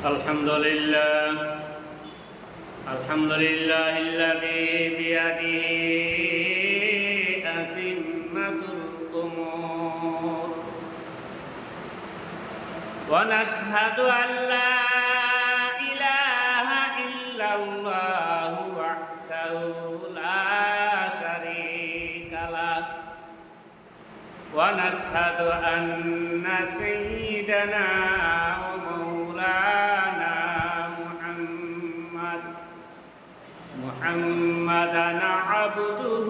الحمد لله الذي بيده أزمة الأمور ونشهد أن لا إله إلا الله وحده لا شريك له ونشهد أن سيدنا ومولانا محمدا عبده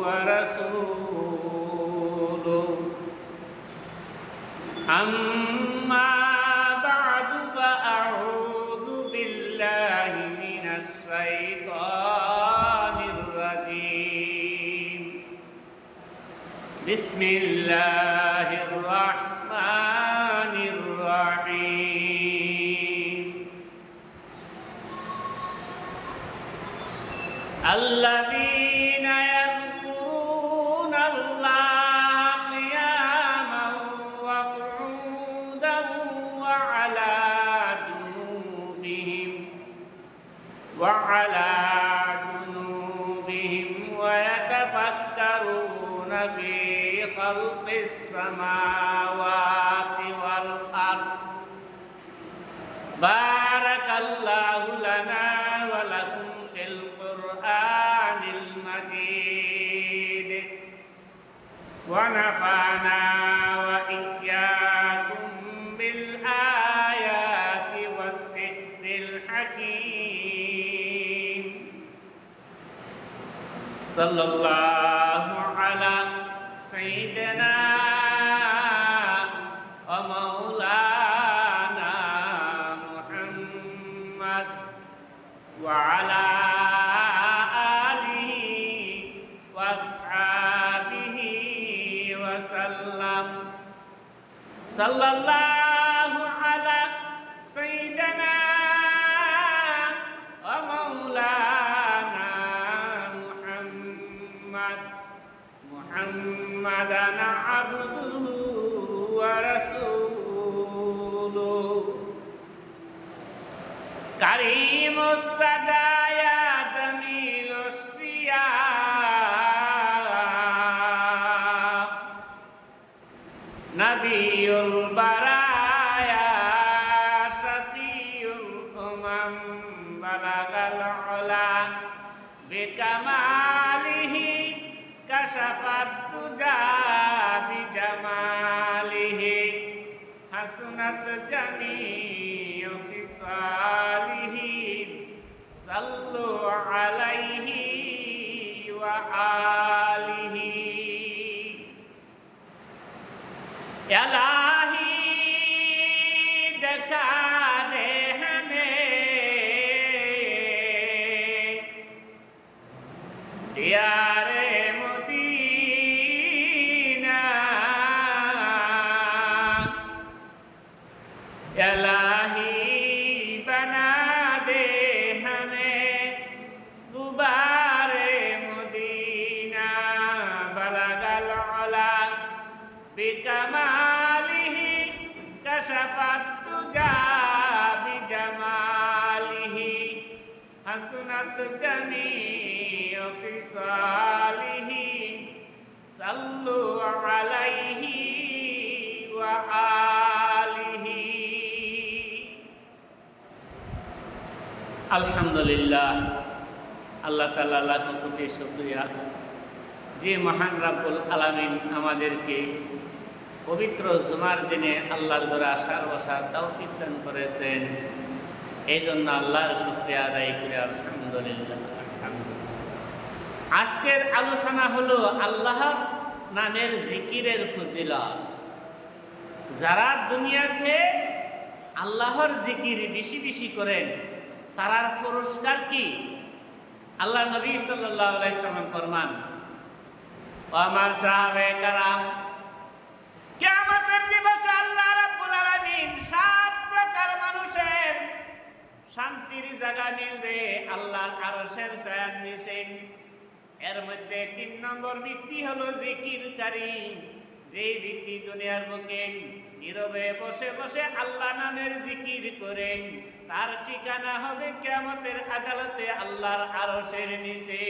ورسوله أما بعد فأعوذ بالله من الشيطان الرجيم بسم الله الرحمن الرحيم الذين يذكرون الله قياما وقعودا وعلى جنوبهم ويتفكرون في خلق السماوات والأرض بارك الله لنا ولكم في القرآن المجيد ونفعنا وإياكم بالآيات والذكر الحكيم صلى الله على سيدنا ومولانا محمد وعلى آله وأصحابه وسلم صلى الله على سيدنا ومولانا محمدا عبده ورسوله كريم السدايا جميل السياق نبي البرايا شفيع الأمم بلغ العلا بكماله كشف الدجى بجماله حسنت جميع خصاله صلوا عليه وآله इलाही दिखा दे हमें दियारे मदीना इलाही बना दे हमें गुबारे मदीना बलगल उला बिकमालिह कशफत तुजा बिजमालिह हसनत जमीअ खिसालिह सल्लु अलैहि व आलिहि अल्हम्दुलिल्लाह আল্লাহ তাআলা লাখ কোটি শুকরিয়া যে মহান রাব্বুল আলামিন আমাদেরকে পবিত্র জুমার দিনে আল্লাহর ঘরে আসার বসার তৌফিক দান করেছেন। এই জন্য আল্লাহর শুকরিয়া আদায় করে আলহামদুলিল্লাহ। আজকের আলোচনা হলো আল্লাহর নামের জিকিরের ফজিলত। যারা দুনিয়াতে আল্লাহর জিকির বেশি বেশি করেন তারার পুরস্কার কি? আল্লাহ নবী সাল্লাল্লাহু আলাইহি সাল্লাম ফরমান, ও আমার সাহাবে کرام, কিয়ামতের দিবসে আল্লাহ রাব্বুল আলামিন 7 প্রকার মানুষের শান্তির জায়গা মিলবে আল্লাহর আরশের ছায়ার নিচে। এর মধ্যে 3 নম্বর ব্যক্তি হলো জিকিরকারী, যেই ব্যক্তি দুনিয়ার বুকে নীরবে বসে বসে আল্লাহ নামের জিকির করে, তার ঠিকানা হবে কিয়ামতের আদালতে আল্লাহর আরশের নিচে।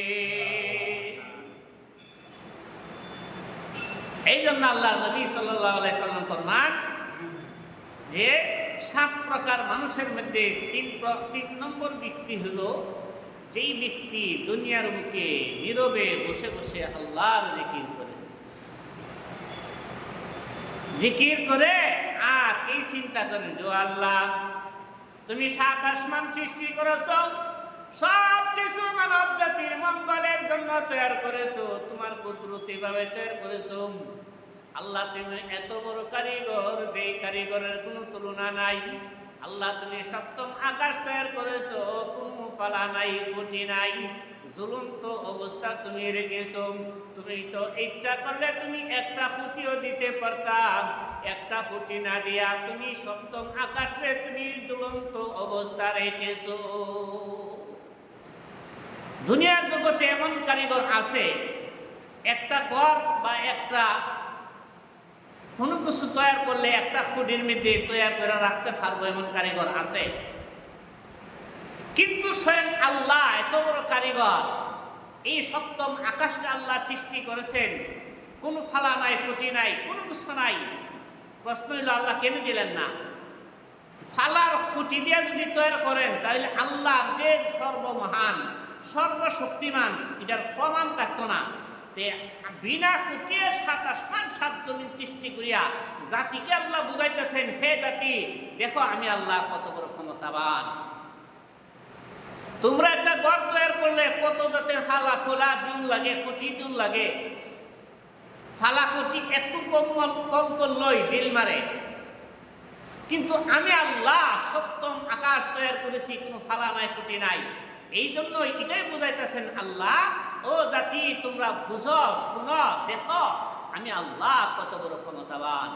এই জন্য আল্লাহ নবী সাল্লাল্লাহু আলাইহি সাল্লাম ফরমান যে 7 প্রকার মানুষের মধ্যে 3 নম্বর ব্যক্তি হলো যেই ব্যক্তি দুনিয়ার বুকে নীরবে বসে বসে আল্লাহর জিকির করে আর এই চিন্তা করে যে আল্লাহ তুমি 7 আসমান সৃষ্টি করেছো, সব কিছু মানব জাতির মঙ্গলের জন্য তৈরি করেছো, তোমার কুদরতি ভাবে তৈরি করেছো। আল্লাহ তুমি এত বড় কারিগর, যেই কারিগরের কোনো তুলনা নাই। আল্লাহ তুমি সপ্তম আকাশ তৈরি করেছো, কোনো পালা নাই, খুঁটি নাই, ঝুলন্ত অবস্থা তুমি রেখেছো। তুমি তো ইচ্ছা করলে তুমি একটা খুঁটিও দিতে পারতাম, একটা খুঁটি না দিয়া তুমি সপ্তম আকাশে তুমি ঝুলন্ত অবস্থা রেখেছো। দুনিয়ার জগতে এমন কারিগর আছে, একটা ঘর বা একটা কোনো কিছু তৈরি করলে একটা খুঁটির মধ্যে তৈরি করে রাখতে পারবো, এমন কারিগর আছে। কিন্তু স্বয়ং আল্লাহ এত বড় কারিগর, এই সপ্তম আকাশটা আল্লাহ সৃষ্টি করেছেন, কোনো ফালা নাই, খুঁটি নাই, কোনো কিছু নাই। প্রশ্ন হইল আল্লাহ কেন দিলেন না? ফালার খুঁটি দিয়ে যদি তৈরি করেন তাহলে আল্লাহর যে সর্বমহান সর্বশক্তিমান এটার প্রমাণ থাকতো না। বিনা খুঁটিয়ে 7 আসমান 7 জমিন সৃষ্টি করিয়া জাতিকে আল্লাহ বুঝাইতেছেন, হে জাতি দেখো আমি আল্লাহ কত বড় ক্ষমতাবান। তোমরা একটা ঘর তৈরি করলে কত জাতের ফালা খোলা দিন লাগে, খুঁটি দিন লাগে। ফালা খুঁটি একটু কম করলই ডিল মারে, কিন্তু আমি আল্লাহ সপ্তম আকাশ তৈরি করেছি, কোনো ফালা নাই, খুঁটি নাই। এই জন্য এটাই বুঝাইতেছেন আল্লাহ, ও জাতি তোমরা বুঝো, শুনো, দেখো আমি আল্লাহ কত বড় ক্ষমতাবান।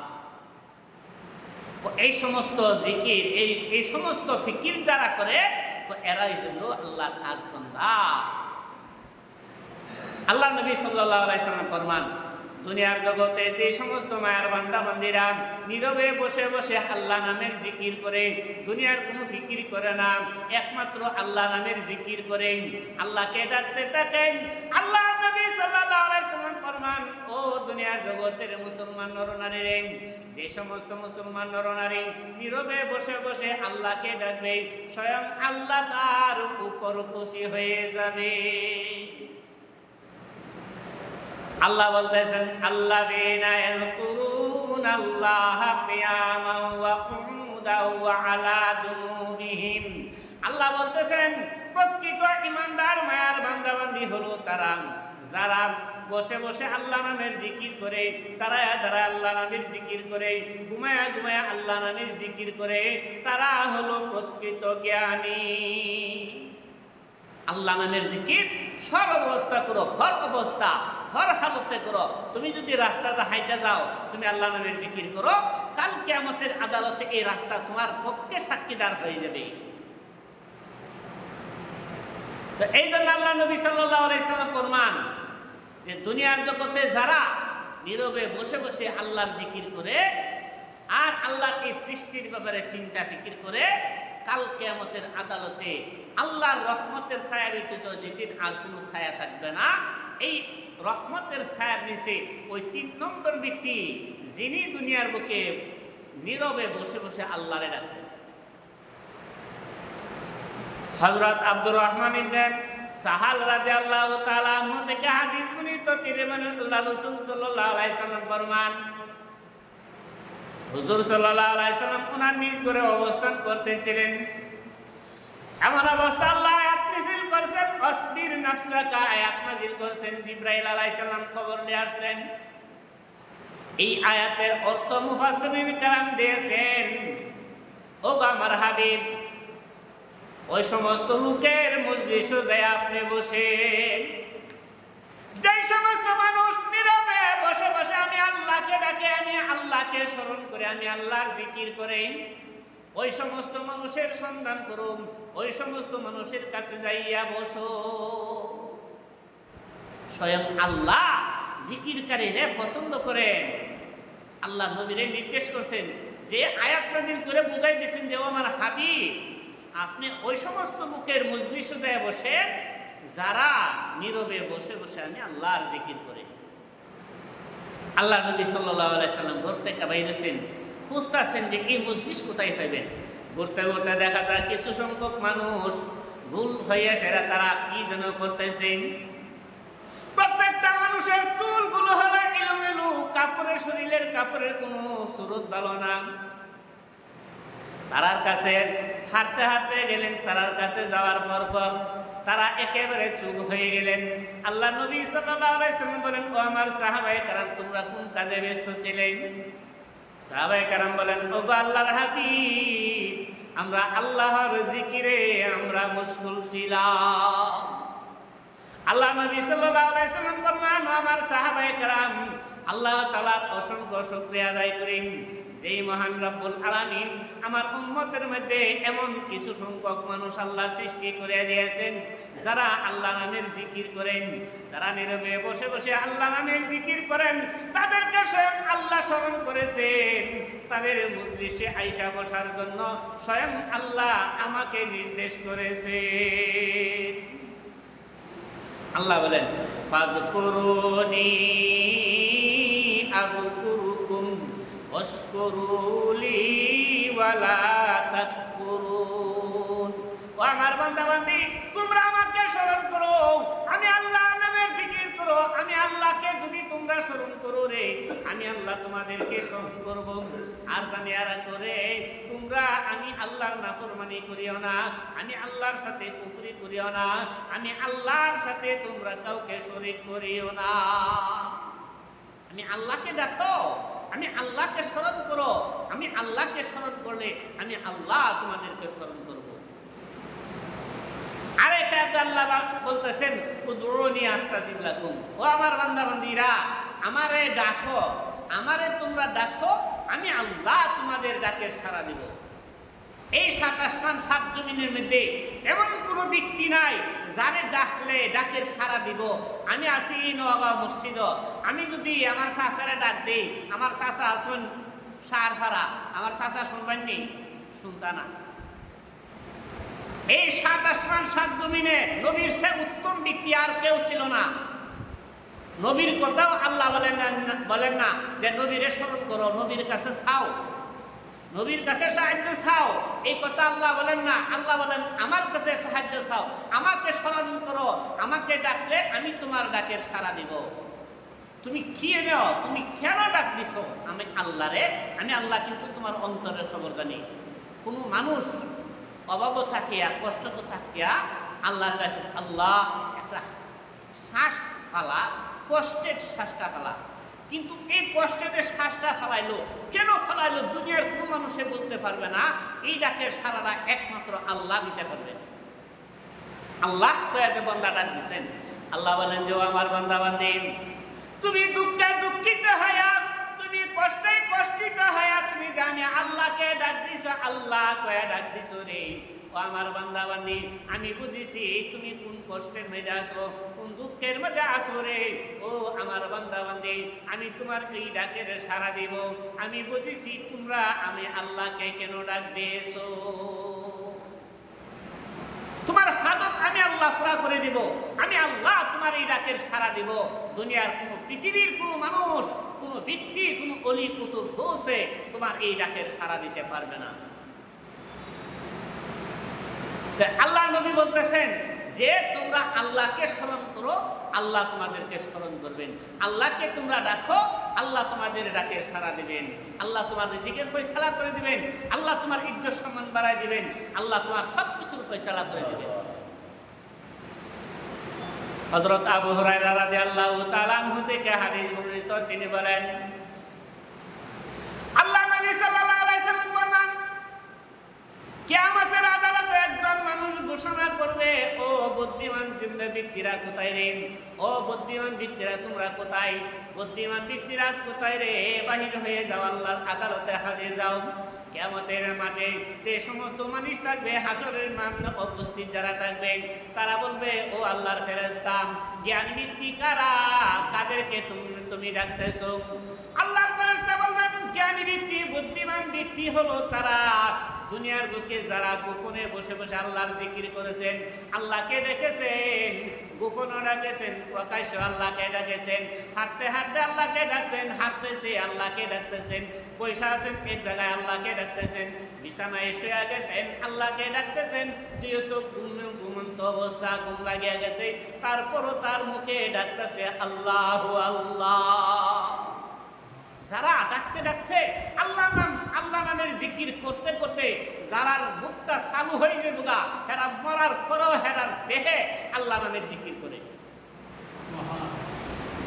এই সমস্ত জিকির, এই সমস্ত ফিকির যারা করে এরাই হলো আল্লাহর খাস বান্দা। আল্লাহ নবী সাল্লাল্লাহু আলাইহি সাল্লাম ফরমান, দুনিয়ার জগতে যে সমস্ত মায়ের বান্দা বান্দিরা নীরবে বসে বসে আল্লাহ নামের জিকির করে, দুনিয়ার কোনো ফিকির করে না, একমাত্র আল্লাহ নামের জিকির করে, আল্লাহকে ডাকতে থাকেন। আল্লাহ নবী সাল্লাল্লাহু আলাইহি সাল্লাম ফরমান, ও দুনিয়ার জগতের মুসলমান নরনারী, যে সমস্ত মুসলমান নরনারী নীরবে বসে বসে আল্লাহকে ডাকবে, স্বয়ং আল্লাহ তার উপর খুশি হয়ে যাবে। আল্লাহ বলতেছেন, আল্লাযীনা ইয়াযকুরুনাল্লাহা কিয়ামান ওয়া কুউদান ওয়া আলা জুনুবিহিম। আল্লাহ বলতেছেন প্রকৃত ঈমানদার মায়ার বান্দাবান্দি হলো তারা যারা বসে বসে আল্লাহ নামের জিকির করে, দাঁড়ায়া দাঁড়ায়া আল্লাহ নামের জিকির করে, ঘুমায়া ঘুমায়া আল্লাহ নামের জিকির করে, তারা হলো প্রকৃত জ্ঞানী। আল্লাহ নামের জিকির সব অবস্থা করো, হর অবস্থা হর হালতে করো। তুমি যদি রাস্তাতে হাইটা যাও, তুমি আল্লাহ নামের জিকির করো, কাল কিয়ামতের আদালতে এই রাস্তা তোমার পক্ষে সাক্ষীদার হয়ে যাবে। তো এই জন্য আল্লাহ নবী সাল্লাল্লাহু আলাইহি সাল্লাম ফরমান যে দুনিয়ার জগতে যারা নীরবে বসে বসে আল্লাহর জিকির করে আর আল্লাহর এই সৃষ্টির ব্যাপারে চিন্তা ফিকির করে, কাল কিয়ামতের আদালতে আল্লাহর রহমতের ছায়া ব্যতীত যেদিন আর কোনো ছায়া থাকবে না, এই রহমতের ছায়ার নিচে ওই 3 নম্বর ব্যক্তি যিনি দুনিয়ার বুকে নীরবে বসে বসে আল্লাহরে ডাকছেন। হযরত আব্দুর রহমান ইবনে সাহাল রাদিয়াল্লাহু তাআলা আনহু থেকে হাদিস বর্ণিত, তিনি বলেন আল্লাহ রাসূল সাল্লাল্লাহু আলাইহি সাল্লাম ফরমান, হুজুর সাল্লাল্লাহু আলাইহি সাল্লাম ওনার নিজ ঘরে অবস্থান করতেছিলেন। এমন অবস্থা আল্লাহ আয়াত নাযিল করেছেন, আসবির নাফসাকা আয়াত নাযিল করেছেন, জিবরাইল আলাইহিস সালাম খবর নিয়ে আসছেন। এই আয়াতের অর্থ মুফাসসিরিন کرام দিয়েছেন, ও আমার হাবিব, ওই সমস্ত লোকের মজলিসে যায় আপনি বসেন, যে সমস্ত মানুষ নীরবে বসে বসে আমি আল্লাহকে ডাকে, আমি আল্লাহকে স্মরণ করে, আমি আল্লাহর জিকির করে, ওই সমস্ত মানুষের সন্ধান করুন, ওই সমস্ত মানুষের কাছে যাইয়া বসো। স্বয়ং আল্লাহ জিকিরকারীরে পছন্দ করেন। আল্লাহ নবীরে নির্দেশ করছেন, যে আয়াত নাযিল করে বুঝাই দিয়েছেন যে ও আমার হাবিব, আপনি ওই সমস্ত মুখের মজলিসে দেয় বসে যারা নীরবে বসে বসে আমি আল্লাহর জিকির করে। আল্লাহ নবী সাল্লাল্লাহু আলাইহি সাল্লাম ঘর থেকে বাইরেছেন, খুঁজতেছেন যে এই মজলিস কোথায় পাবেন। ঘুরতে ঘুরতে দেখা যায় কিছু সংখ্যক মানুষ ভুল হয়ে সেরা তারা কি যেন করতেছেন। প্রত্যেকটা মানুষের চুলগুলো হলো এলোমেলো, কাপড়ের শরীরের কাপড়ের কোনো সুরত ভালো না। তারার কাছে হাঁটতে হাঁটতে গেলেন, তারার কাছে যাওয়ার পর তারা একেবারে চুপ হয়ে গেলেন। আল্লাহ নবী সাল্লাল্লাহু আলাইহি সাল্লাম বলেন, ও আমার সাহাবায়ে কেরাম, তোমরা কোন কাজে ব্যস্ত ছিলেন? সাহাবায়ে কেরাম বলেন, ও গো আল্লাহর হাবিব, আমরা আল্লাহর জিকিরে আমরা মশগুল ছিলাম। আল্লাহ নবী সাল্লাল্লাহু আলাইহি সাল্লাম বলেন, আমার সাহাবায়ে কেরাম, আল্লাহ তাআলার অসংখ্য শুকরিয়া আদায় করেন, যেই মহান রব্বুল আলামিন আমার উম্মতের মধ্যে এমন কিছু সংখ্যক মানুষ আল্লাহ সৃষ্টি করে দিয়েছেন যারা আল্লাহ নামের জিকির করেন, যারা নীরবে বসে বসে আল্লাহ নামের জিকির করেন। তাদেরকে স্বয়ং আল্লাহ স্মরণ করেছেন, তাদের মজলিসে আইসা বসার জন্য স্বয়ং আল্লাহ আমাকে নির্দেশ করেছে। আল্লাহ বলেন, ফাযকুরুনি আযকুরুকুম ওয়াশকুরুলি ওয়ালা তাকফুরুন। ও আমার বান্দাবান্দি, তোমরা আমাকে স্মরণ করো, আমি আল্লাহ নামের জিকির করো। আমি আল্লাহকে যদি তোমরা স্মরণ করো রে, আমি আল্লাহ তোমাদেরকে স্মরণ করব। আর জানিয়ারা করে তোমরা আমি আল্লাহর নাফরমানি করিও না, আমি আল্লাহর সাথে কুফরি করিও না, আমি আল্লাহর সাথে তোমরা কাউকে শরীক করিও না। আমি আল্লাহকে ডাকো, আমি আল্লাহকে স্মরণ করো, আমি আল্লাহকে স্মরণ করলে আমি আল্লাহ তোমাদেরকে স্মরণ করব। আরেক আয়াতে আল্লাহ বলতেছেন, উদউনি আস্তাজিব লাকুম। ও আমার বান্দা বান্দীরা, আমারে ডাকো, আমারে তোমরা ডাকো, আমি আল্লাহ তোমাদের ডাকে সাড়া দিব। এই 7 আসমান 7 জমিনের মধ্যে এমন কোনো ব্যক্তি নাই যারে ডাকলে ডাকের সাড়া দিব। আমি আছি নওগাঁ মসজিদ, আমি যদি আমার চাচারে ডাক দেই, আমার চাচা আসুন সারফারা, আমার চাচা শুনবেন নি? শুনতা না। এই 7 আসমান 7 জমিনে নবীর সে উত্তম ব্যক্তি আর কেউ ছিল না। নবীর কথাও আল্লাহ বলেন না যে নবীরে স্মরণ করো, নবীর কাছে চাও, নবীর কাছে সাহায্য চাও, এই কথা আল্লাহ বলেন না। আল্লাহ বলেন, আমার কাছে সাহায্য চাও, আমাকে স্মরণ করো, আমাকে ডাকলে আমি তোমার ডাকের সাড়া দিব। তুমি কি নাও, তুমি কেন ডাক দিছো আমি আল্লাহরে? আমি আল্লাহ কিন্তু তোমার অন্তরের খবর জানি। কোনো মানুষ অভাব থাকিয়া কষ্ট থাকিয়া আল্লাহর ডাকে, আল্লাহ একটা শ্বাস ফালা, কষ্টের শ্বাসটা ফালা, কিন্তু এই কষ্টেতে শ্বাসটা ফালাইলো, কেন ফালাইলো দুনিয়ার কোনো মানুষে বলতে পারবে না। এই ডাকের সারাটা একমাত্র আল্লাহ দিতে পারবে। আল্লাহ কয়ে যে বান্দা ডাক দিচ্ছেন, আল্লাহ বলেন যে ও আমার বান্দা বান্দি, তুমি দুঃখে দুঃখিত হইয়া, তুমি কষ্টে কষ্টিত হইয়া তুমি যে আমি আল্লাহকে ডাক দিছ, আল্লাহ কয়ে ডাক দিছ রে, ও আমার বান্দা বান্দি, আমি বুঝেছি তুমি কোন কষ্টের মধ্যে আছো, কোন দুঃখের মধ্যে আছো রে। ও আমার বান্দা বান্দি, আমি তোমার এই ডাকের সাড়া দিব। আমি বুঝেছি তোমরা আমি আল্লাহকে কেন ডাক দিয়েছো। তোমার হাদত আমি আল্লাহ পুরা করে দিব, আমি আল্লাহ তোমার এই ডাকের সাড়া দিব। দুনিয়ার কোন পৃথিবীর কোন মানুষ, কোন ব্যক্তি, কোন অলি কুতুব বসে তোমার এই ডাকের সাড়া দিতে পারবে না। আল্লাহ নবী বলতেছেন যে তোমরা আল্লাহকে স্মরণ করো, আল্লাহ তোমাদেরকে স্মরণ করবেন। আল্লাহকে তোমরা ডাকো, আল্লাহ তোমাদের ডাকে সাড়া দিবেন। আল্লাহ তোমার রিজিকের ফয়সালা করে দিবেন, আল্লাহ তোমার ইজ্জত সম্মান বাড়ায় দিবেন, আল্লাহ তোমার সবকিছুর ফয়সালা করে দিবেন। হযরত আবু হুরায়রা রাদিয়াল্লাহু তাআলা আনহু থেকে হাদিস বর্ণিত, তিনি বলেন, আল্লাহ নবী সাল্লাল্লাহু আলাইহি সাল্লাম বলেন, কিয়ামতের আদালতে একজন মানুষ ঘোষণা করবে, ও বুদ্ধিমান ব্যক্তিরা কোথায় রে, ও বুদ্ধিমান ব্যক্তিরা তোমরা কোথায়, বুদ্ধিমান ব্যক্তিরা কোথায় রে, বাহির হয়ে যাও, আল্লাহর আদালতে হাজির যাও। কিয়ামতের মাঠে যে সমস্ত মানুষ থাকবে, হাসরের মাঠে উপস্থিত যারা থাকবে, তারা বলবে, ও আল্লাহর ফেরেশতা, জ্ঞানী ব্যক্তি কারা, কাদেরকে তুমি ডাকতেছো? আল্লাহর ফেরেশতা বলবেন, জ্ঞানী ব্যক্তি, বুদ্ধিমান ব্যক্তি হলো তারা দুনিয়ার বুকে যারা গোপনে বসে বসে আল্লাহর জিকির করেছেন, আল্লাহকে ডেকেছেন, গোপনও ডাকেছেন, প্রকাশ্য আল্লাহকে ডাকেছেন, হাঁটতে হাঁটতে আল্লাহকে ডাকছেন, হাঁটতেছে আল্লাহকে ডাকতেছেন, পয়সা আছেন এক জায়গায় আল্লাহকে ডাকতেছেন, বিছানায় শুয়ে গেছেন আল্লাহকে ডাকতেছেন, দুই চোখ ঘুমন্ত অবস্থা, ঘুম লাগিয়া গেছে, তারপরও তার মুখে ডাকতেছে আল্লাহ আল্লাহ। যারা ডাকতে ডাকতে আল্লাহ নামের জিকির করতে করতে যারার বুকটা চালু হয়ে যাবে গা, হেরা মরার পরেও হেরার দেহে আল্লাহ নামের জিকির করে।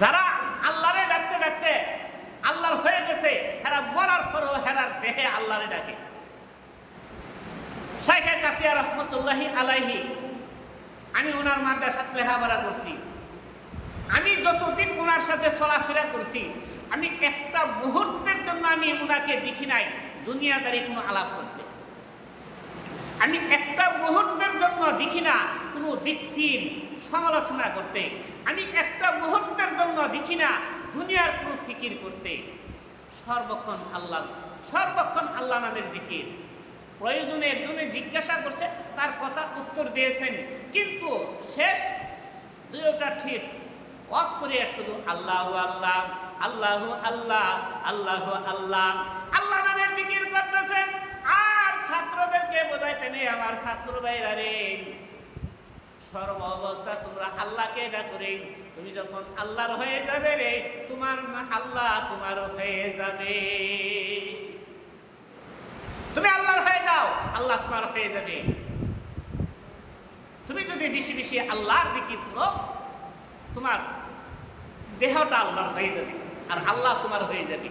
যারা আল্লাহরে ডাকতে ডাকতে আল্লাহর হয়ে গেছে, হেরা মরার পরেও হেরার দেহে আল্লাহরে ডাকে। শাইখ কাতিয়া রহমতুল্লাহি আলাইহি, আমি ওনার মাদ্রাসাতে লেখাপড়া করছি। আমি যতদিন ওনার সাথে চলাফেরা করছি, আমি একটা মুহূর্তের জন্য আমি ওনাকে দেখি নাই দুনিয়াদারি কোনো আলাপ করতে। আমি একটা মুহূর্তের জন্য দেখি না কোনো ব্যক্তির সমালোচনা করতে। আমি একটা মুহূর্তের জন্য দেখি না দুনিয়ার কোনো ফিকির করতে। সর্বক্ষণ আল্লাহ নামের জিকির। প্রয়োজনে একজনে জিজ্ঞাসা করছে, তার কথা উত্তর দিয়েছেন, কিন্তু শেষ দুইটা ঠিক অফ করে শুধু আল্লাহ আল্লাহ আল্লাহ আল্লাহ আল্লাহ আল্লাহ আল্লাহ নামের জিকির করতেছেন। আর ছাত্রদেরকে বোঝাইতেন, আমার ছাত্র ভাইরা রে, সর্ব অবস্থা তোমরা আল্লাহকে ডাকো রে, তুমি যখন আল্লাহর হয়ে যাবে রে, তোমার আল্লাহ তোমারও হয়ে যাবে। তুমি আল্লাহর হয়ে যাও, আল্লাহ তোমার হয়ে যাবে। তুমি যদি বেশি বেশি আল্লাহর জিকির করো, তোমার দেহটা আল্লাহর হয়ে যাবে আর আল্লাহ তোমার হয়ে যাবে।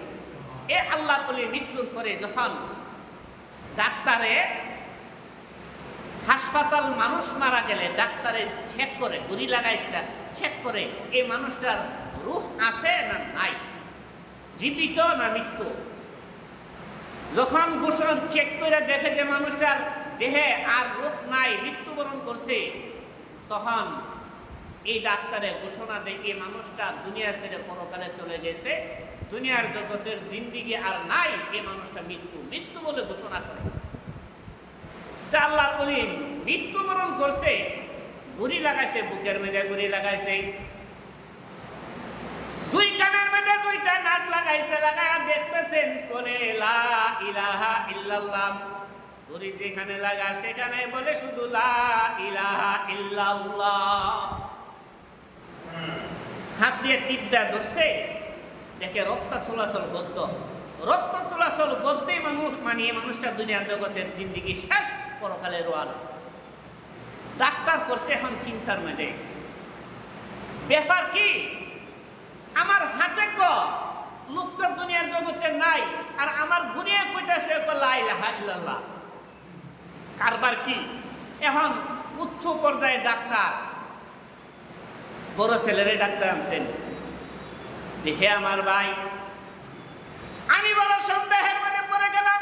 এ আল্লাহর বলে মৃত্যুর পরে যখন ডাক্তারে হাসপাতাল মানুষ মারা গেলে ডাক্তারে চেক করে, গুলি লাগায় সেটা চেক করে এই মানুষটার রূহ আছে না নাই, জীবিত না মৃত্যু। যখন গোসল চেক করে দেখে যে মানুষটার দেহে আর রূহ নাই, মৃত্যুবরণ করছে, তখন এই ডাক্তারে ঘোষণা দেয় এই মানুষটা দুনিয়া ছেড়ে পরকালে চলে গেছে, দুনিয়ার জগতের জিন্দিগি আর নাই, এই মানুষটা মৃত্যু বলে ঘোষণা করে। আল্লাহর বলি মৃত্যুবরণ করছে, ঘুড়ি লাগাইছে, বুকের মেঝে ঘুড়ি লাগাইছে, দুই কানের মেঝে দুইটা নাক লাগাইছে, লাগায় দেখতেছেন বলে লা ইলাহা ইল্লাল্লাহ। ঘুড়ি যেখানে লাগা সেখানে বলে শুধু লা ইলাহা ইল্লাল্লাহ। হাত দিয়ে টিপটা ধরছে, দেখে রক্ত চলাচল বদ্ধ, রক্ত চলাচল বদ্ধই মানুষ মানিয়ে মানুষটা দুনিয়ার জগতের জিন্দিগি শেষ, পরকালে রোয়াল। ডাক্তার করছে এখন চিন্তার মধ্যে, ব্যাপার কি আমার হাতে লোকটা দুনিয়ার জগতে নাই, আর আমার গুনিয়ে কইতাছে লা ইলাহা ইল্লাল্লাহ। কারবার কি? এখন উচ্চ পর্যায়ে ডাক্তার বড় ছেলেরে ডাক্তার আনছেন, দেখে আমার ভাই, আমি বড় সন্দেহের মধ্যে পড়ে গেলাম,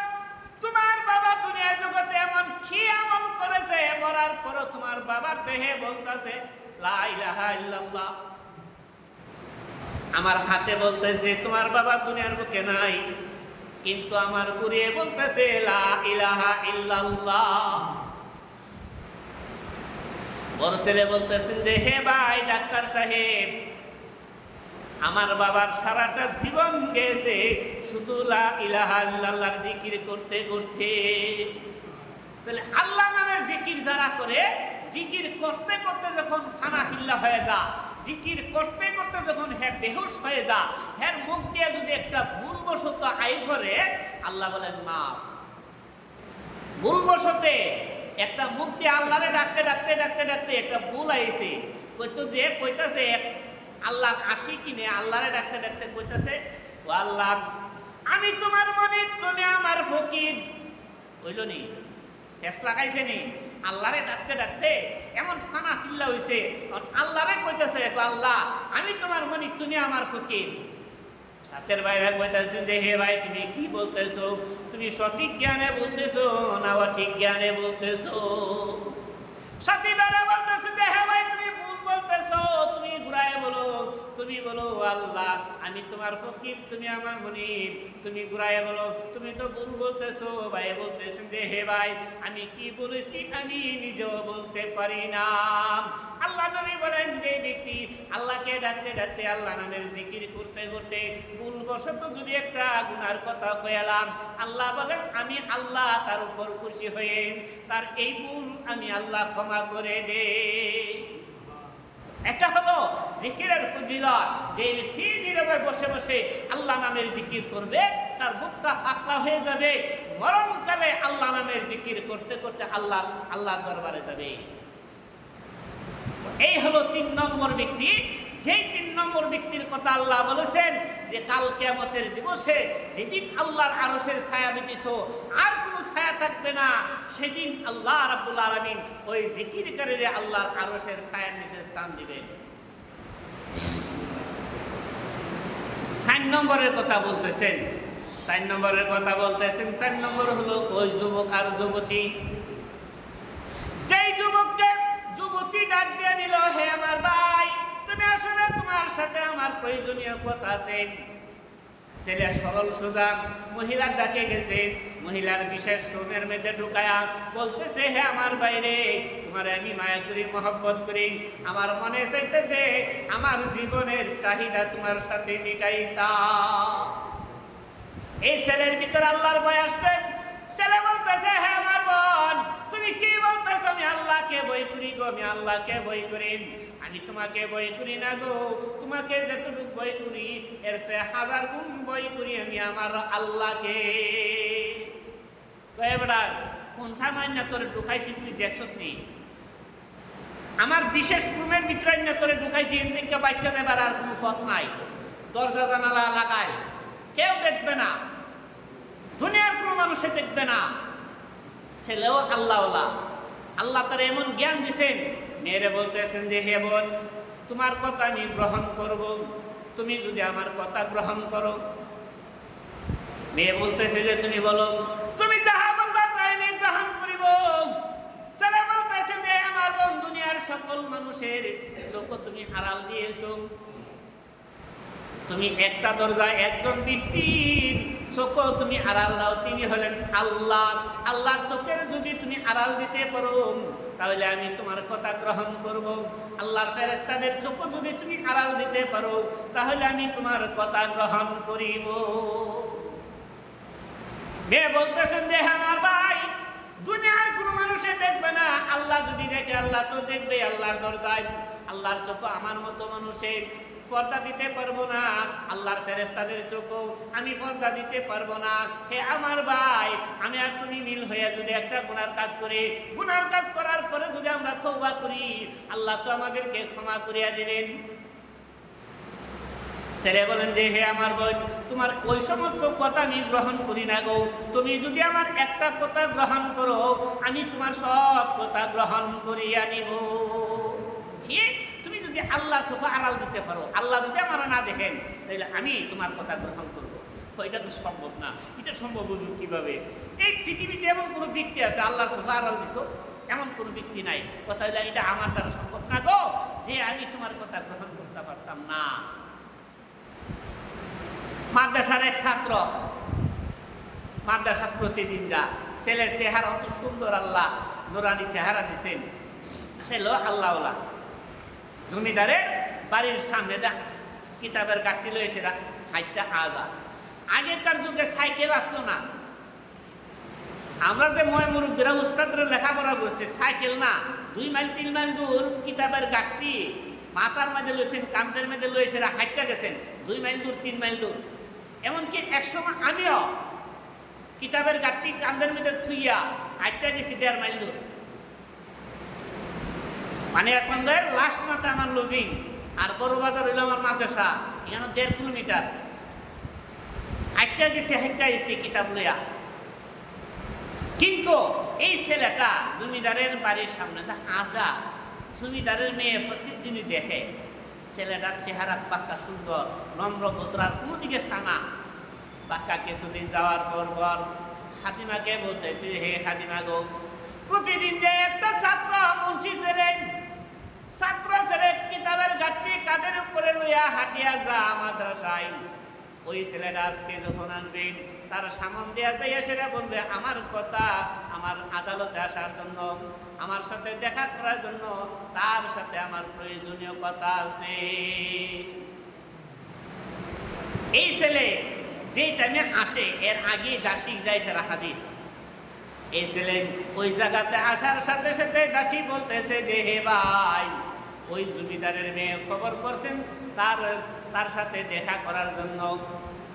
তোমার বাবা দুনিয়ার জগতে এমন কি আমল করেছে মরার পর তোমার বাবার দেহে বলতেছে লা ইলাহা ইল্লাল্লাহ। আমার হাতে বলতেছে তোমার বাবা দুনিয়ার বুকে নাই, কিন্তু আমার ঘুরিয়ে বলতেছে লা ইলাহা ইল্লাল্লাহ। বড় ছেলে বলতেছেন যে হে ভাই ডাক্তার সাহেব, আমার বাবার সারাটা জীবন গেছে শুধু লা ইলাহা ইল্লাল্লাহর জিকির করতে করতে। তাহলে আল্লাহ নামের জিকির যারা করে, জিকির করতে করতে যখন ফানা ফিল্লা হয়ে যা, জিকির করতে করতে যখন হ্যাঁ বেহুশ হয়ে যা, হ্যাঁ মুখ দিয়ে যদি একটা ভুলবশত আই করে, আল্লাহ বলেন মাফ। ভুলবশতে একটা মুখ দিয়ে আল্লাহরে ডাকতে ডাকতে ডাকতে ডাকতে একটা ভুল আইছে, কইতাছে আল্লাহর আশি কিনে আল্লাহরে ডাকতে ডাকতে কইতাছে ও আল্লাহ আমি তোমার মনে, তুমি আমার ফকির। হইল নি? ঠেস লাগাইছে নি? আল্লাহরে ডাকতে ডাকতে এমন ফানা ফিল্লা হইছে, আল্লাহরে কইতাছে আল্লাহ আমি তোমার মনে, তুমি আমার ফকির। সাথের ভাইরা কইতাছে যে হে ভাই তুমি কি বলতেছো, তুমি সঠিক জ্ঞানে বলতেছো না অঠিক জ্ঞানে বলতেছো? সাথী ভাইরা বলতেছে যে হে ভাই তুমি ভুল বলতেছো, তুমি ঘুরায় বলো, তুমি বলো আল্লাহ আমি তোমার ফকির, তুমি আমার মুনিব। তুমি ঘুরাইয়া বলো তুমি তো ভুল বলতেছো। ভাই বলতেছেন যে হে ভাই আমি কি বলেছি আমি নিজেও বলতে পারি না। আল্লাহ নবী বলেন যে ব্যক্তি আল্লাহকে ডাকতে ডাকতে আল্লাহ নামের জিকির করতে করতে ভুলবশত যদি একটা গুনার কথা কইলাম, আল্লাহ বলেন আমি আল্লাহ তার উপর খুশি হয়ে তার এই ভুল আমি আল্লাহ ক্ষমা করে দেই। এটা হলো জিকিরের ফজিলত। যে ব্যক্তি নীরবে বসে বসে আল্লাহ নামের জিকির করবে তার বুকটা পাতলা হয়ে যাবে, মরণকালে আল্লাহ নামের জিকির করতে করতে আল্লাহর দরবারে যাবে। এই হলো 3 নম্বর ব্যক্তি। যেই 3 নম্বর ব্যক্তির কথা আল্লাহ বলেছেন যে কাল কিয়ামতের দিবসে যেদিন আল্লাহর আরশের ছায়া ব্যতীত আর কোনো ছায়া থাকবে না, সেদিন আল্লাহ রাব্বুল আলামিন ওই জিকিরকারীরে আল্লাহর আরশের ছায়ার নিচে স্থান দিবেন। 4 নম্বরের কথা বলতেছেন। 4 নম্বরের কথা বলতেছেন। 4 নম্বর হলো ওই যুবক আর যুবতী, যেই যুবককে যুবতী ডাক দিয়ে নিল, হে আমার ভাই তুমি আসলে তোমার সাথে আমার প্রয়োজনীয় কথা আছে। ছেলে সরল সোজা, মহিলার ডাকে গেছে, মহিলার বিশেষ রুমের মধ্যে ঢুকায়া বলতেছে হে আমার বাইরে তোমার আমি মায়া করি, মহব্বত করি, আমার মনে চাইতেছে আমার জীবনের চাহিদা তোমার সাথে মিটাইতা। এই ছেলের ভিতর আল্লাহর ভয় আসছে। ছেলে বলতেছে হে আমার বোন তুমি কি বলতেছো? আমি আল্লাহকে ভয় করি গো, আমি আল্লাহকে ভয় করি। আমি তোমাকে ভয় করি না গো, তোমাকে যতটুকু ভয় করি এর চেয়ে 1000 গুণ ভয় করি আমি আমার আল্লাহকে। বেটা কোনটা মাইনা তোরে ঢুকাইছি তুই দেখছত নি? আমার বিশেষ রুমের ভিতরে না তোরে ঢুকাইছি, এদিকে বাচ্চা যাবার আর কোনো পথ নাই, দরজা জানালা লাগাই, কেউ দেখবে না, দুনিয়ার কোনো মানুষে দেখবে না। ছেলেও আল্লাহওয়ালা, আল্লাহ তার এমন জ্ঞান দিছেন। মেয়েরে বলতেছেন যে হে বোন তোমার কথা আমি গ্রহণ করব, তুমি যদি আমার কথা গ্রহণ করো। মেয়ে বলতেছে যে তুমি বলো, তুমি যাহা বলবা তাই আমি গ্রহণ করিব। ছেলে বলতেছে যে আমার বোন দুনিয়ার সকল মানুষের চোখ তুমি আড়াল দিয়েছো, তুমি একটা দরজা একজন ব্যক্তির চোখ তুমি আড়াল দাও, তিনি হলেন আল্লাহ। আল্লাহর চোখের যদি তুমি আড়াল দিতে পারো তাহলে আমি তোমার কথা গ্রহণ করব। আল্লাহর ফেরেশতাদের চোখ যদি তুমি আড়াল দিতে পারো তাহলে আমি তোমার কথা গ্রহণ করিব। মেয়ে বলতেছেন যে আমার ভাই দুনিয়ার কোনো মানুষে দেখবে না, আল্লাহ যদি দেখে আল্লাহ তো দেখবে। আল্লাহর দরজায় আল্লাহর চোখ আমার মতো মানুষের পর্দা দিতে পারবো না, আল্লাহর ফেরেশতাদের চোখও আমি পর্দা দিতে পারবো না। হে আমার ভাই আমি আর তুমি মিল হইয়া যদি একটা গুনার কাজ করি, গুনার কাজ করার পরে যদি আমরা তওবা করি আল্লাহ তো আমাদেরকে ক্ষমা করিয়া দিবেন। ছেলে বলেন যে হে আমার বোন তোমার ওই সমস্ত কথা আমি গ্রহণ করি না গো, তুমি যদি আমার একটা কথা গ্রহণ করো আমি তোমার সব কথা গ্রহণ করিয়া নিব। তুমি যদি আল্লাহর চোখ আড়াল দিতে পারো, আল্লাহ যদি আমার না দেখেন তাহলে আমি তোমার কথা গ্রহণ করবো। এটা তো সম্ভব না। এটা সম্ভব কিভাবে? এই পৃথিবীতে এমন কোনো ব্যক্তি আছে আল্লাহর চোখ আড়াল দিত? এমন কোনো ব্যক্তি নাই। কথা হইলে এটা আমার দ্বারা সম্ভব না গো যে আমি তোমার কথা গ্রহণ করতে পারতাম না। মাদ্রাসার এক ছাত্র মাদ্রাসা প্রতিদিন যা, ছেলের চেহারা অত সুন্দর, আল্লাহ নুরানি চেহারা দিছেন। ছেলে আল্লাহওয়ালা, জমিদারের বাড়ির সামনে দা কিতাবের গাঠটি লয়েছে হাইটটা আজা। আগেকার যুগে সাইকেল আসতো না। আমরা যে ময় মুরব্বীরা উস্তাদরা লেখাপড়া করছে সাইকেল না, 2 মাইল 3 মাইল দূর কিতাবের গাঠটি মাথার মধ্যে লইছেন, কান্দের মধ্যে লয়েছে হাইটটা গেছেন 2 মাইল দূর 3 মাইল দূর। এমনকি একসময় আমিও কিতাবের গাঠটি কান্দের মধ্যে থুইয়া হাইটটা গেছি 1.5 মাইল দূর। মানে সন্ধ্যার লাস্ট মাথা আমার লজিং, আর বড় বাজার হইল আমার মাদ্রাসা, এখানে 1.5 কিলোমিটার। হাইটটা গেছি হাইটটা এসি কিতাব লইয়া। কিন্তু এই ছেলেটা জমিদারের বাড়ির সামনে আজা, জমিদারের মেয়ে প্রত্যেকদিনই দেখে ছেলেটার চেহারা পাক্কা সুন্দর, নম্র ভদ্রার কোনো দিকে স্থানা। পাক্কা কিছুদিন যাওয়ার পর খাদিমাকে বলতেছে হে খাদিমা গো, প্রতিদিন যে একটা ছাত্র মুন্সি ছাত্র ছেলে কিতাবের গাঠি কাদের উপরে লইয়া হাঁটিয়া যা মাদ্রাসায়, ওই ছেলেটা আজকে যখন আসবেন তার সামন দিয়া যাইয়া সেটা বলবে আমার কথা, আমার আদালতে আসার জন্য, আমার সাথে দেখা করার জন্য তার সাথে আমার প্রয়োজনীয় কথা আছে। এই ছেলে যে টাইমে আসে এর আগে দাসী যায় সেরা হাজির। এই ছেলে ওই জায়গাতে আসার সাথে সাথে দাসী বলতেছে যে হে ভাই, ওই জমিদারের মেয়ে খবর করছেন তার সাথে দেখা করার জন্য।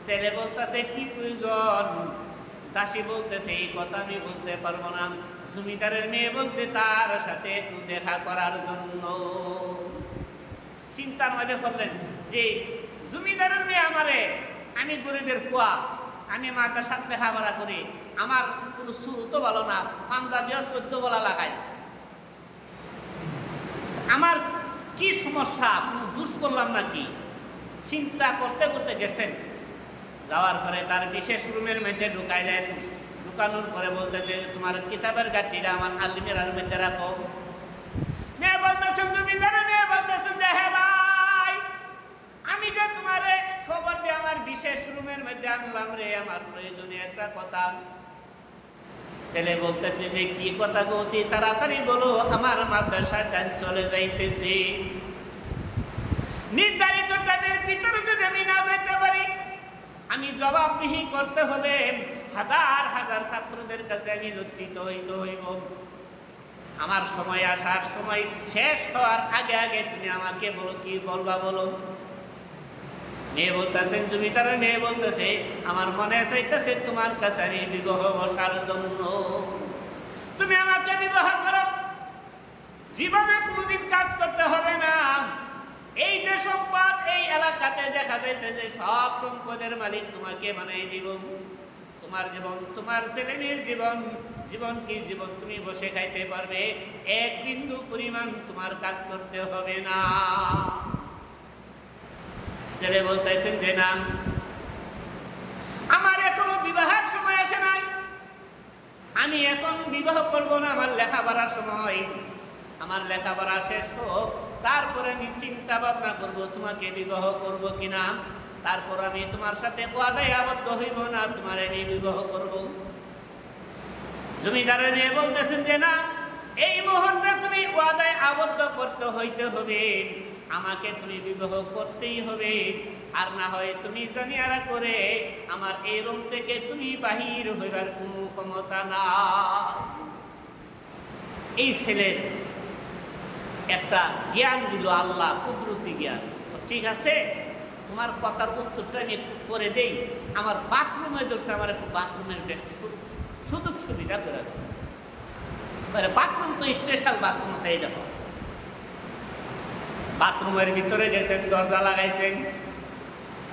ছেলে বলতেছে কি প্রয়োজন? দাসী বলতেছে এই কথা আমি বলতে পারবো না। জমিদারের মেয়ে বলছে তার সাথে একটু দেখা করার জন্য। চিন্তার মধ্যে পড়লেন যে জমিদারের মেয়ে আমারে, আমি গরিবের কুয়া, আমি মাতার সাথে লেখাপড়া করি, আমার কোনো সুর তো ভালো না, পাঞ্জাবিও 14 বলা লাগাই, আমার কি সমস্যা, কোনো দুষ করলাম নাকি? চিন্তা করতে করতে গেছেন। যাওয়ার পরে তার বিশেষ রুমের মধ্যে ঢুকাইলেন। ঢুকানোর পরে বলতেছে তোমার কিতাবের গাঠিটা আমার আলমিরার মধ্যে রাখো। মেয়ে বলতেছেন, জমিদারের মেয়ে বলতেছেন যে হে ভাই, আমি যে তোমারে খবর দিয়ে আমার বিশেষ রুমের মধ্যে আনলাম রে, আমার প্রয়োজনীয় একটা কথা। ছেলে বলতেছে যে কি কথা গো, অতি তাড়াতাড়ি বলো, আমার মাদ্রাসার টাইম চলে যাইতেছে। নির্ধারিত টাইমের ভিতরে যদি আমি না যাইতে পারি, আমি জবাবদিহি করতে হবে, হাজার হাজার ছাত্রদের কাছে আমি লজ্জিত হইতে হইব। আমার সময় আসার সময় শেষ হওয়ার আগে আগে তুমি আমাকে বলো, কি বলবা বলো। মেয়ে বলতেছেন, জমিদারের মেয়ে বলতেছে আমার মনে চাইতেছে তোমার কাছে আমি বিবাহ বসার জন্য, তুমি আমাকে বিবাহ করো, জীবনে কোনোদিন কাজ করতে হবে না। এই যে সম্পদ এই এলাকাতে দেখা যাইতেছে সব সম্পদের মালিক তোমাকে বানাই দিব। তোমার জীবন, তোমার ছেলে মেয়ের জীবন, জীবন কি জীবন তুমি বসে খাইতে পারবে, এক বিন্দু পরিমাণ তোমার কাজ করতে হবে না। ছেলে বলতেছেন যে না, আমার এখনো বিবাহের সময় আসে নাই, আমি এখন বিবাহ করব না, আমার লেখাপড়ার সময়, আমার লেখাপড়া শেষ হোক, তারপরে আমি চিন্তা ভাবনা করব তোমাকে বিবাহ করব কিনা, তারপর আমি তোমার সাথে ওয়াদায় আবদ্ধ হইব না, তোমার আমি বিবাহ করব। জমিদারের মেয়ে বলতেছেন যে না, এই মুহূর্তে তুমি ওয়াদায় আবদ্ধ করতে হইতে হবে, আমাকে তুমি বিবাহ করতেই হবে, আর না হয় তুমি জানিয়ারা করে আমার এই রুম থেকে তুমি বাহির হইবার কোনো ক্ষমতা না। এই ছেলের একটা জ্ঞান দিল আল্লাহ, কুদরতি জ্ঞান। ঠিক আছে, তোমার কথার উত্তরটা আমি একটু করে দেই, আমার বাথরুমে ধরছে, আমার একটু বাথরুমের সুযোগ সুবিধা করে দেবো। বাথরুম তো স্পেশাল বাথরুম চাই, দেখো বাথরুমের ভিতরে গেছেন, দরজা লাগাইছেন,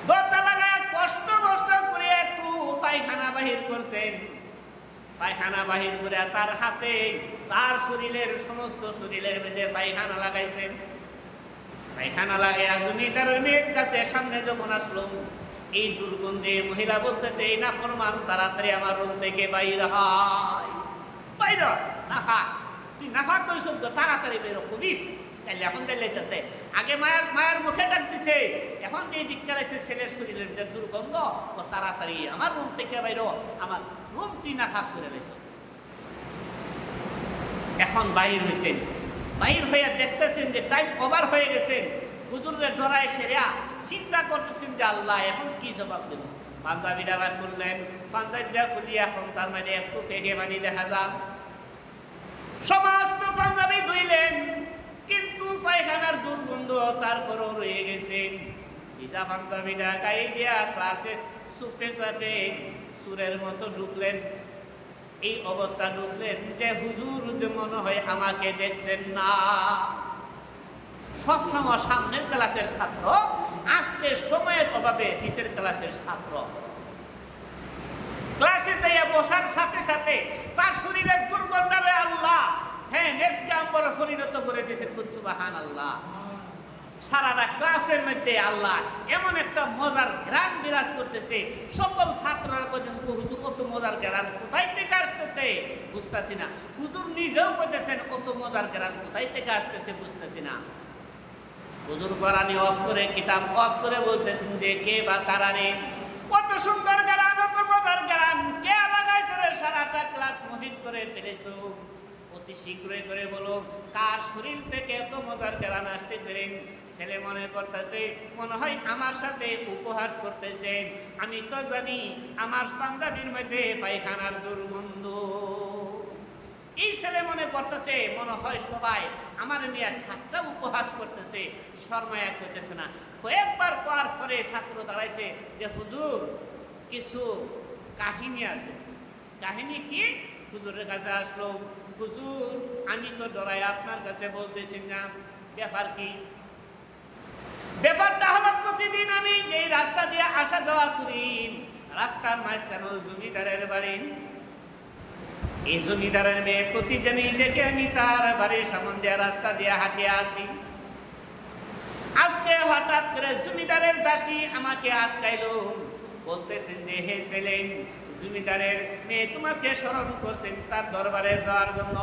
দরজা লাগায় কষ্ট কষ্ট করে একটু পায়খানা বাহির করছেন। পায়খানা বাহির করে তার হাতে তার শরীরের সমস্ত শরীরের মধ্যে পায়খানা লাগাইছেন। পায়খানা লাগাইয়া জমিদারের মেয়ের কাছে সামনে যখন আসলো, এই দুর্গন্ধে মহিলা বলতেছে এই নাফরমান তাড়াতাড়ি আমার রুম থেকে বাইর হয়, বাইর নাফা, তুই নাফা কইস তো তাড়াতাড়ি বেরো, খুবিস। এখন দেখলেছে আগে মায়ের মুখে ডাক দিছে, এখন যে দিক চালাইছে ছেলের শরীরের দুর্গন্ধ, ও তাড়াতাড়ি আমার রুম থেকে বাইর, আমার রুম তুই নাফাক করে লেছ। এখন বাইর হয়েছেন, বাইর হইয়া দেখতেছেন যে টাইম ওভার হয়ে গেছেন, হুজুরের ডরায় সেরা চিন্তা করতেছেন যে আল্লাহ এখন কি জবাব দেব। পাঞ্জাবিটা বার করলেন, পাঞ্জাবিটা খুলিয়া এখন তার মধ্যে একটু ফেঁকে পানি দেখা যান, সমস্ত পাঞ্জাবি ধুইলেন, কিন্তু পায়খানার দুর্গন্ধ তারপরও রয়ে গেছে। ভিজা পাঞ্জাবিটা গায়ে দিয়া ক্লাসে চুপে চাপে সুরের মতো ঢুকলেন। এই অবস্থা ঢুকলেন যে হুজুর যে মনে হয় আমাকে দেখছেন না। সবসময় সামনের ক্লাসের ছাত্র, আজকে সময়ের অভাবে পিছের ক্লাসের ছাত্র। ক্লাসে যাইয়া বসার সাথে সাথে তার শরীরের দুর্গন্ধে আল্লাহ নেক্সট আম্বরে পরিণত করে দিয়েছেন। সুবহানাল্লাহ। সারাটা ক্লাসের মধ্যে আল্লাহ এমন একটা মজার ঘ্রাণ বিরাজ করতেছে, সকল ছাত্ররা কইতেছে হুজুর কত মজার ঘ্রাণ কোথায় থেকে আসতেছে বুঝতেছি না। হুজুর নিজেও কইতেছেন কত মজার ঘ্রাণ কোথায় থেকে আসতেছে বুঝতেছি না। হুজুর কোরআনে অফ করে কিতাব অফ করে বলতেছেন যে কে বা কারারে কত সুন্দর ঘ্রাণ, কত মজার ঘ্রাণ, কে লাগাইছে রে সারাটা ক্লাস মোহিত করে ফেলেছো। অতি শীঘ্রই করে বলো কার শরীর থেকে এত মজার ঘ্রাণ আসতেছে রে। ছেলে মনে করতেছে মনে হয় আমার সাথে উপহাস করতেছে, আমি তো জানি আমার পাঞ্জাবির মধ্যে পায়খানার দুর্গন্ধ। এই ছেলে মনে করতেছে মনে হয় সবাই আমার নিয়ে ঠাট্টা উপহাস করতেছে, শর্মায়া করতেছে না। কয়েকবার পাওয়ার পরে ছাত্র দাঁড়াইছে যে হুজুর কিছু কাহিনী আছে। কাহিনী কি? হুজুরের কাছে আসলো, হুজুর আমি তো ডরাই আপনার কাছে বলতেছি না। ব্যাপার কি? ব্যাপারটা হলো প্রতিদিন আমি যেই রাস্তা দিয়ে আসা যাওয়া করি, রাস্তার মাঝখানে জমিদারের বাড়ি। এই জমিদারের মেয়ে প্রতিদিনই দেখে আমি তার বাড়ির সামনে দিয়ে রাস্তা দিয়ে হাঁটিয়ে আসি। আজকে হঠাৎ করে জমিদারের দাসী আমাকে আটকাইলো, বলতেছেন যে হে ছেলে, জমিদারের মেয়ে তোমাকে স্মরণ করছেন তার দরবারে যাওয়ার জন্য,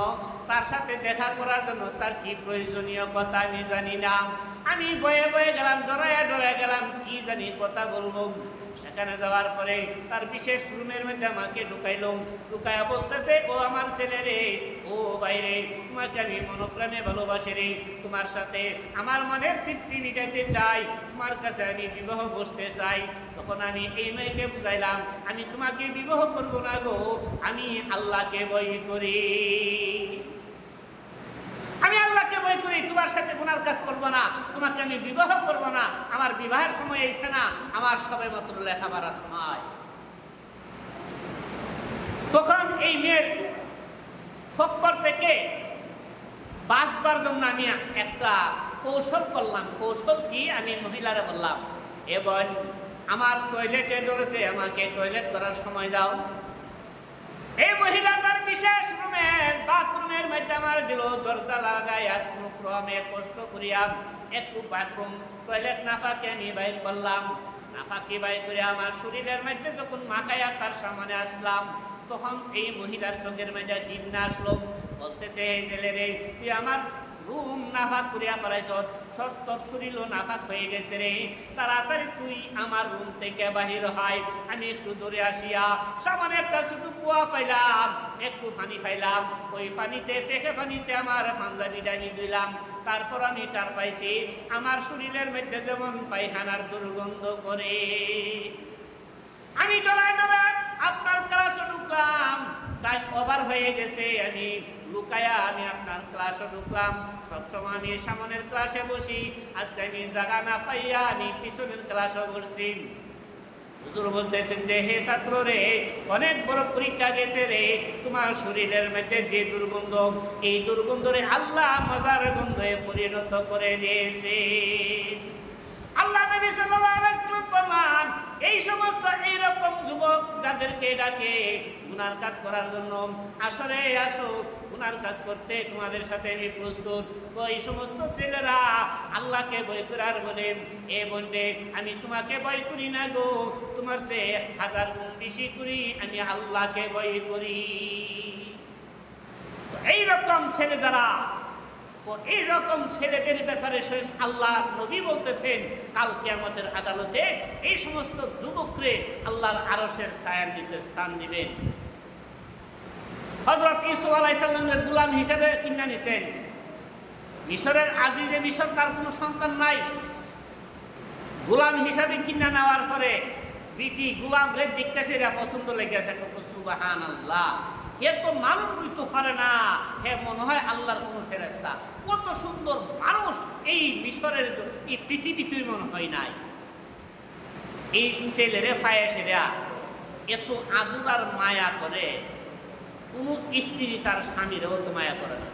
তার সাথে দেখা করার জন্য। তার কি প্রয়োজনীয় কথা আমি জানি না। আমি বয়ে বয়ে গেলাম, ডরায় ডরায় গেলাম, কি জানি কথা বলবো। সেখানে যাওয়ার পরে তার বিশেষ রুমের মধ্যে আমাকে ঢুকাইলো, ঢুকাইয়া বলতেছে ও আমার ছেলে রে, ও বাইরে তোমাকে আমি মনপ্রাণে ভালোবাসি রে, তোমার সাথে আমার মনের তৃপ্তি মিটাইতে চাই, তোমার কাছে আমি বিবাহ বসতে চাই। তখন আমি এই মেয়েকে বুঝাইলাম আমি তোমাকে বিবাহ করব না গো, আমি আল্লাহকে ভয় করি, আমি আল্লাহকে ভয় করি, তোমার সাথে গুনার কাজ করব না, তোমাকে আমি বিবাহ করব না। আমার বিবাহের সময় এসে না, আমার সবে মাত্র লেখাপড়ার সময়। তখন এই মেয়ের ফক্কর থেকে বাঁচবার জন্য আমি একটা কৌশল করলাম। কৌশল কি? আমি মহিলারা বললাম এবং আমার টয়লেটে ধরেছে, আমাকে টয়লেট করার সময় দাও। এই মহিলা তার বিশেষ রুমের বাথরুমের মধ্যে আমার দিল, দরজা লাগাই ক্রমে কষ্ট করিয়া একটু বাথরুম টয়লেট নাফাকে আমি বাইর করলাম। নাফাকে বাইর করে আমার শরীরের মধ্যে যখন মাখাইয়া তার সামনে আসলাম, তখন এই মহিলার চোখের মধ্যে ডিন্না আসলো, বলতেছে এই ছেলে রে তুই আমার রুম নাফাক করিয়া পালাইছ, তোর শরীরও নাফাক হয়ে গেছে রে, তাড়াতাড়ি তুই আমার রুম থেকে বাহির হয়। আমি একটু দূরে আসিয়া সামনে একটা ছোট কুয়া পাইলাম, একটু পানি পাইলাম, ওই পানিতে পেকে পানিতে আমার পাঞ্জাবিটা আমি ধুইলাম। তারপর আমি টার পাইছি আমার শরীরের মধ্যে যেমন পায়খানার দুর্গন্ধ করে। আমি ডরায় ডরায় আপনার ক্লাসে ঢুকলাম, টাইম ওভার হয়ে গেছে, আমি লুকায়া আমি আপনার ক্লাসে ঢুকলাম। সবসময় আমি সামনের ক্লাসে বসি, আজকে আমি জায়গা না পাইয়া আমি পিছনের ক্লাসে বসছি। হুজুর বলতেছেন যে হে ছাত্র রে, অনেক বড় পরীক্ষা গেছে রে, তোমার শরীরের মধ্যে যে দুর্গন্ধ, এই দুর্গন্ধ রে আল্লাহ মজার গন্ধে পরিণত করে দিয়েছে। আল্লাহ নবী সাল্লাল্লাহু আলাইহি ওয়াসাল্লাম ফরমান এই সমস্ত এইরকম যুবক যাদেরকে ডাকে গুনার কাজ করার জন্য, আসরে আসো গুনার কাজ করতে তোমাদের সাথে আমি প্রস্তুত। ওই সমস্ত ছেলেরা আল্লাহকে ভয় করার বলে এ বন্ধে আমি তোমাকে ভয় করি না গো, তোমার চেয়ে 1000 গুণ বেশি করি আমি আল্লাহকে ভয় করি। এইরকম ছেলে যারা, এইরকম ছেলেদের ব্যাপারে স্বয়ং আল্লাহ নবী বলতেছেন কাল কিয়ামতের আদালতে এই সমস্ত যুবকরে আল্লাহর আরশের ছায়ার নিচে স্থান দিবেন। হযরত ইউসুফ আলাইহিস সালামের গোলাম হিসেবে কিনা নিছেন। মিশরের আজিজে মিশর, তার কোনো সন্তান নাই। গোলাম হিসাবে কিনা নেওয়ার পরে বিটি গোলাম রে দেখতে সেরা পছন্দ লেগেছে, সুবহানাল্লাহ, এ তো মানুষ হইতে পারে না, হে মনে হয় আল্লাহর কোন ফেরেশতা। কত সুন্দর মানুষ এই মিশরের এই পৃথিবীতেই মনে হয় নাই। এই ছেলেরে ফায়েসেরা এত আদর আর মায়া করে, কোন স্ত্রী তার স্বামীরেও তো মায়া করে না।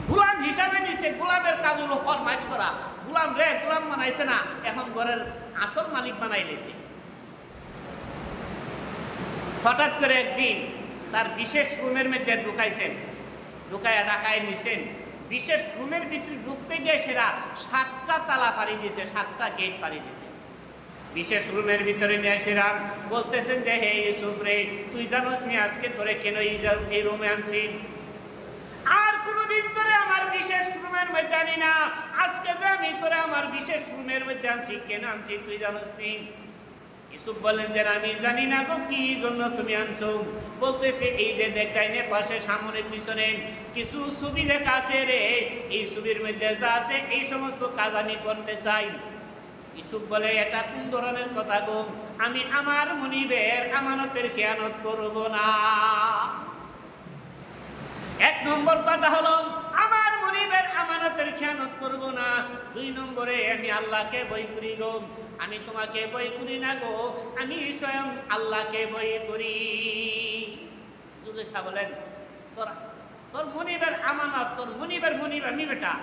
গোলাম হিসাবে নিচ্ছে, গোলামের কাজ হলো ফরমাইশ করা। গোলাম রে গোলাম বানাইছে না, এখন ঘরের আসল মালিক বানাই লেছে। হঠাৎ করে একদিন তার বিশেষ রুমের মধ্যে ঢুকাইছেন, ঢুকাইয়া ঢাকায় নিছেন, বিশেষ রুমের ভিতরে ঢুকতে গিয়ে সেরা 7টা তালা পাড়ি দিয়েছে, 7টা গেট পাড়ি দিয়েছে। বিশেষ রুমের ভিতরে নিয়ে সেরা বলতেছেন যে হে ইউসুফ রে, তুই জানোস নি আজকে তোরে কেন এই রুমে আনছি? আর কোনদিন তোরে আমার বিশেষ রুমের মধ্যে আনি না, আজকে যে আমি তোরে আমার বিশেষ রুমের মধ্যে আনছি, কেন আনছি তুই জানোস নি? ইউসুফ বলেন যে আমি জানি না গো, কি জন্য তুমি আনছো? বলতেছে এই যে দেখাইনে পাশে সামনে পিছনে কিছু ছবি লেখা আছে রে, এই ছবির মধ্যে যা আছে এই সমস্ত কাজ আমি করতে চাই। ইউসুফ বলে এটা কোন ধরনের কথা গো? আমি আমার মনিবের আমানতের খেয়ানত করব না। 1 নম্বর কথা হলো আমার মনিবের আমানতের খেয়ানত করব না। 2 নম্বরে আমি আল্লাহকে ভয় করি গো, আমি তোমাকে ভয় করি না গো, আমি স্বয়ং আল্লাহকে ভয় করি। জুলেখা বলেন তোর মনিবের আমানত, তোর মনিবের মনিব আমি বেটা,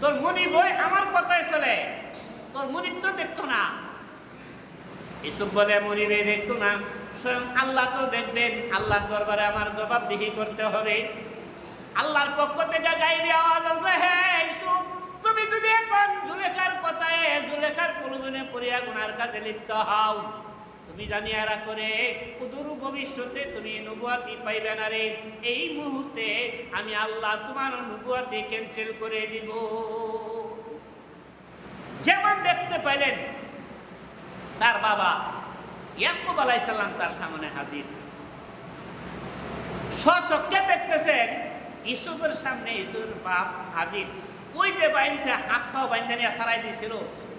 তোর মনিব আমার কথায় চলে, তোর মনিব তো দেখতো না। ইউসুফ বলে মনিবে দেখতো না, স্বয়ং আল্লাহ তো দেখবেন, আল্লাহর দরবারে আমার জবাবদিহি করতে হবে। আল্লাহর পক্ষ থেকে গাইবি আওয়াজ আসলে, হে ইউসুফ, তুমি যদি এখন জুলেখার কথায় জুলেখার প্রলোভনে পড়িয়া গুনার কাজে লিপ্ত হও, তুমি জানিয়া রাখো রে, অদূর ভবিষ্যতে তুমি নবুয়াতি পাইবে না রে। এই মুহূর্তে আমি আল্লাহ তোমার নবুয়াতি ক্যান্সেল করে দিব। যেমন দেখতে পাইলেন তার বাবা ইয়াকুব আলাইহিস সালাম তার সামনে হাজির, স্বচক্ষে দেখতেছেন ইউসুফের সামনে ইউসুফের বাপ হাজির। ওই যে বাইনতে হাত পাও বাইন্দা নিয়ে ফারাই দিয়েছিল,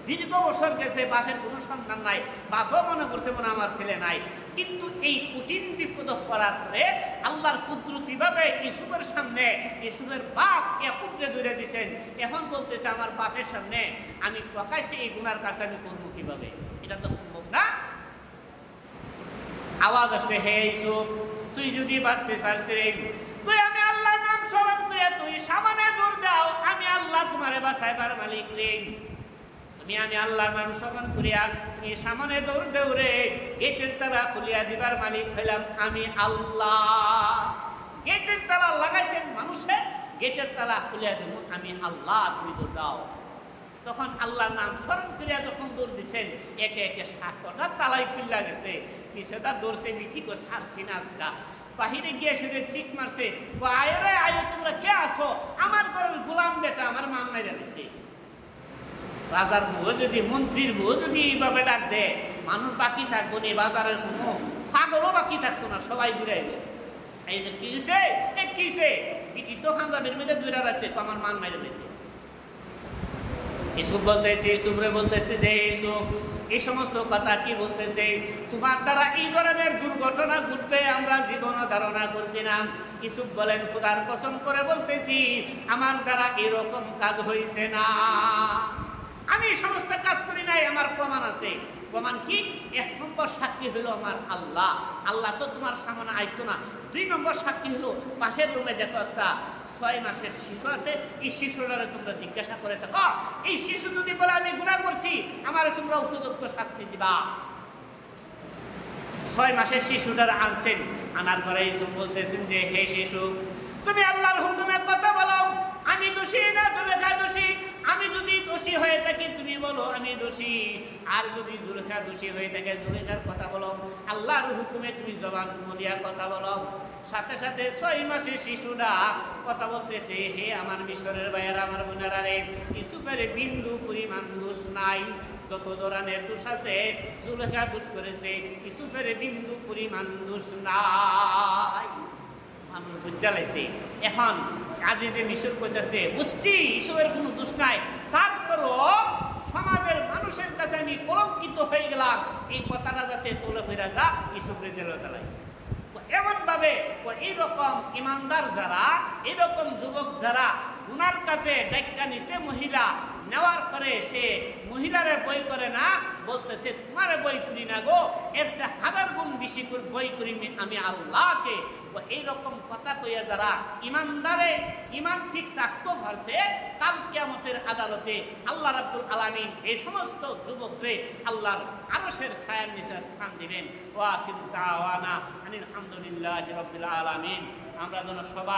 দীর্ঘ বছর গেছে, বাপের কোনো সন্তান নাই, বাপও মনে করছে মনে আমার ছেলে নাই। কিন্তু এই কঠিন বিপদ করার পরে আল্লাহর কুদরতি ভাবে ইউসুফের সামনে ইউসুফের বাপ ইয়াকুবকে ধরে দিয়েছেন। এখন বলতেছে আমার বাপের সামনে আমি প্রকাশ্যে এই গুনার কাজটা আমি করবো কিভাবে? এটা তো সম্ভব না। আওয়াজ আসছে, হে ইউসুফ, তুই যদি বাঁচতে চাচ্ছিস, তুই আমি আল্লাহর নাম স্মরণ করে তুই সামনে দৌড় দাও, আমি আল্লাহ তোমারে বাঁচাইবার মালিক রে। তুমি আমি আল্লাহর নাম স্মরণ করিয়া তুমি সামনে দৌড় দৌড়ে গেটের তালা খুলিয়া দিবার মালিক হইলাম আমি আল্লাহ। গেটের তালা লাগাইছেন মানুষে, গেটের তালা খুলিয়া দেব আমি আল্লাহ, তুমি দৌড় দাও। তখন আল্লাহর নাম স্মরণ করিয়া যখন দৌড় দিচ্ছেন, একে একে 7টা তালাই খুললা গেছে। পিছেটা দৌড়ছে, মিঠি কো ছাড়ছি না আজকা। বাহিরে গিয়ে সেরে চিক মারছে, আয় রে আয়, তোমরা কে আসো? আমার ঘরের গোলাম বেটা আমার মান মাইরা নিছে। রাজার বউ যদি, মন্ত্রীর বউ যদি এইভাবে ডাক দেয়, মানুষ বাকি থাকবো না, বাজারের কোনো পাগলও বাকি থাকতো না, সবাই দূরাইবে। এই যে কি হয়েছে, এ কিসে বিটি তো খান্দাবের মধ্যে দূরা রাখছে, আমার মান মাইরা নিছে। ইউসুফ বলতেছে, ইউসুফরে বলতেছে যে ইউসুফ, এই সমস্ত কথা কি বলতেছে? তোমার দ্বারা এই ধরনের দুর্ঘটনা ঘটবে আমরা জীবনও ধারণা করছি না। ইউসুফ বলেন, খোদার কসম করে বলতেছি আমার দ্বারা এরকম কাজ হয়েছে না, আমি সমস্ত কাজ করি নাই, আমার প্রমাণ আছে। প্রমাণ কি? 1 নম্বর সাক্ষী হলো আমার আল্লাহ, আল্লাহ তো তোমার সামনে আসতো না। 2 নম্বর সাক্ষী হলো পাশের রুমে দেখো একটা 6 মাসের শিশু আছে, এই শিশুটারে তোমরা জিজ্ঞাসা করে দেখো, এই শিশু যদি বলে আমি গুনাহ করছি, আমারে তোমরা উপযুক্ত শাস্তি দিবা। 6 মাসের শিশুটারে আনছেন, আনার পরে ইউসুফ বলতেছেন যে হে শিশু, তুমি আল্লাহর হুকুমে কথা বলো, আমি দোষী না জুলেখা দোষী? আমি যদি দোষী হয়ে থাকি তুমি বলো আমি দোষী, আর যদি জুলেখা দোষী হয়ে থাকে জুলেখার কথা বলো। আল্লাহর হুকুমে তুমি জবান খুলিয়া কথা বলো। সাথে সাথে 6 মাসের শিশুরা কথা বলতেছে, হে আমার মিশরের ভাইয়েরা, আমার বোনেরা রে, ইউসুফের বিন্দু পরিমাণ দোষ নাই। যত ধরনের দোষ আছে জুলেখা দোষ করেছে, ইউসুফের বিন্দু পরিমাণ দোষ নাই। মানুষ বুঝা লাইছে। এখন কাজে যে মিশর কইতাছে, বুঝছি ইউসুফের কোনো দোষ নাই, তারপরও সমাজের মানুষের কাছে আমি কলঙ্কিত হয়ে গেলাম, এই কথাটা যাতে তোলে ফেরা যা, ইউসুফরে জেলে দেয়। এমন ভাবে এইরকম ইমানদার যারা, এইরকম যুবক যারা গুনার কাছে ডাক্কা নিছে মহিলা, নেওয়ার পরে সে মহিলারে বই করে না, বলতেছে তোমারে বই করি না গো, এর চেয়ে 1000 গুণ বেশি বই করি আমি আল্লাহকে। এইরকম কথা কইয়া যারা ইমানদারে ইমান ঠিক রাখতে পারছে, কাল কিয়ামতের আদালতে আল্লাহ রাব্বুল আলামিন এই সমস্ত যুবকরে আল্লাহর আরশের ছায়ার নিচে স্থান দিবেন। ওয়া আখিরু দাওয়ানা আনিল হামদুলিল্লাহি রাব্বিল আলামিন। আমরা যেন সবাই